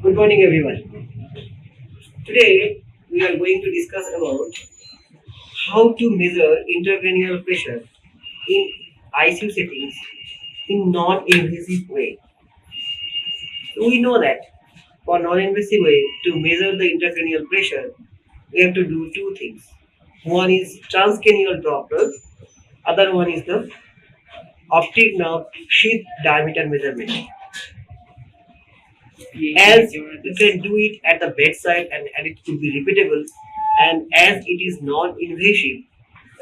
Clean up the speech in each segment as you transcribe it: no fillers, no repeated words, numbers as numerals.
Good morning, everyone. Today we are going to discuss about how to measure intracranial pressure in ICU settings in non-invasive way. So we know that for non-invasive way to measure the intracranial pressure, we have to do two things. One is transcranial Doppler, other one is the optic nerve sheath diameter measurement. As you can do it at the bedside and it could be repeatable, and as it is non-invasive,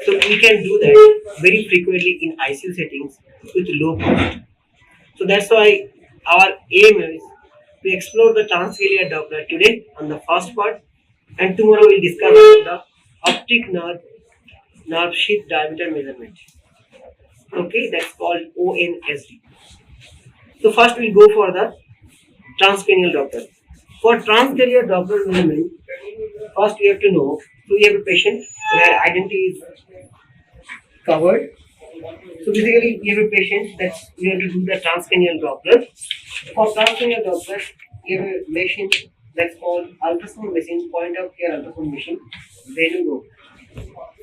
so we can do that very frequently in ICU settings with low cost. So that's why our aim is to explore the transcranial Doppler today on the first part, and tomorrow we'll discuss about the optic nerve sheath diameter measurement. Okay, that's called ONSD. So first we'll go for the transcranial Doppler. For transcranial Doppler measurement, first we have to know, so we have a patient where identity is covered. So basically we have a patient that we have to do the transcranial Doppler. For transcranial Doppler, we have a machine that's called ultrasound machine, point of care ultrasound machine, Venugo.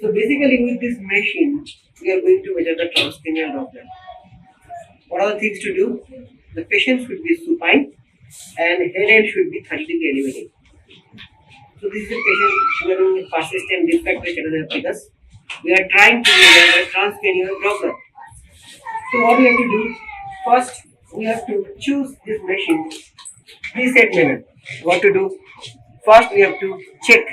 So basically with this machine, we are going to measure the transcranial Doppler. What are the things to do? The patient should be supine and head end should be 30 degree elevated. So this is a patient showing with persistent defect status. We are trying to measure the transcranial Doppler. So what we have to do? First, we have to choose this machine preset manner. What to do? First, we have to check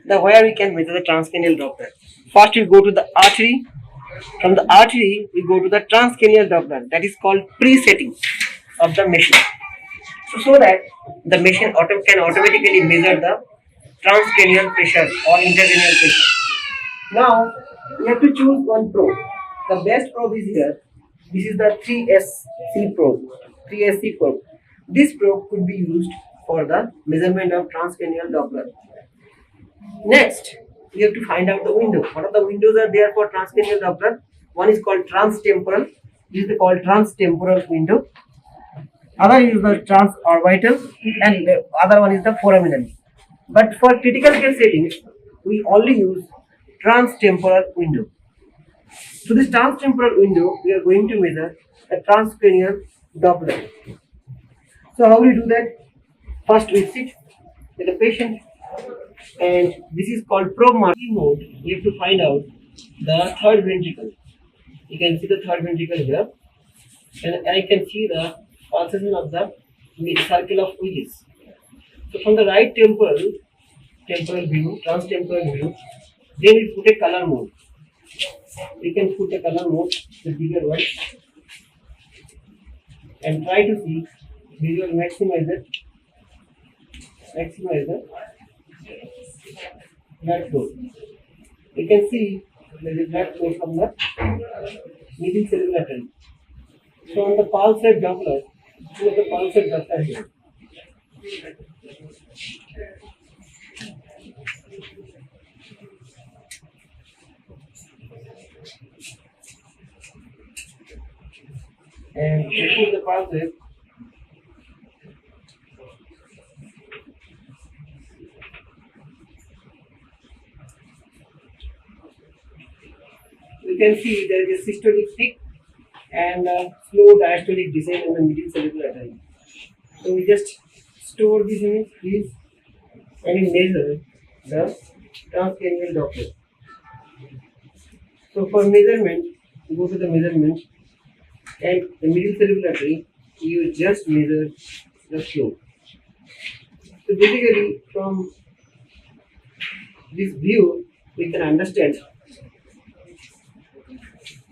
the where we can measure the transcranial Doppler. First, we go to the artery. From the artery, we go to the transcranial Doppler. That is called presetting of the machine. So that the machine can automatically measure the transcranial pressure or intracranial pressure. Now, we have to choose one probe. The best probe is here. This is the 3SC probe. 3SC probe. This probe could be used for the measurement of transcranial Doppler. Next, we have to find out the window. What are the windows are there for transcranial Doppler? One is called transtemporal. This is called transtemporal window. Other is the transorbital, and the other one is the foraminal. But for critical care settings, we only use transtemporal window. So this transtemporal window, we are going to measure the transcranial Doppler. So how do we do that? First we sit with the patient, and this is called probe marking mode. We have to find out the third ventricle. You can see the third ventricle here, and I can see the pulsation of the circle of Willis. So from the right temporal view, transtemporal view, then we put a color mode. We can put a color mode, the bigger one, and try to see visual maximizer blood flow. You can see there is blood flow from the middle cerebral artery. So on the pulsed Doppler, choose the pulsed Doppler here. And before the pulses, you can see there is a systolic peak and a slow diastolic descent in the middle cerebral artery. So we just store this image, please, and we measure the transcranial Doppler. So for measurement, go to the measurement, and the middle cerebral artery, you just measure the flow. So basically, from this view, we can understand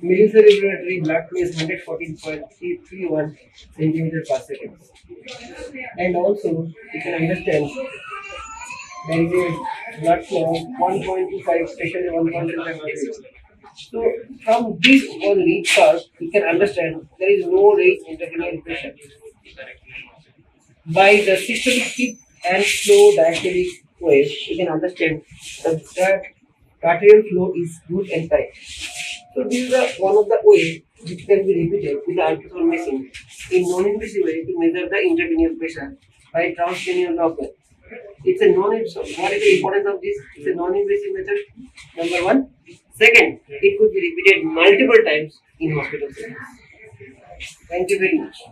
middle cerebral artery blood flow is 114.331 centimeter per second, and also you can understand there is a blood flow of 1.25, especially 1.25. So from this only curve, you can understand there is no raised intracranial pressure. By the systolic peak and slow diastolic wave, you can understand that arterial flow is good and correct. So this is one of the ways which can be repeated with the ultrasound machine in non-invasive way to measure the intracranial pressure by transcranial Doppler. It's a non-invasive. What is the importance of this? It's a non-invasive method. Number one. Second, it could be repeated multiple times in hospital settings. Thank you very much.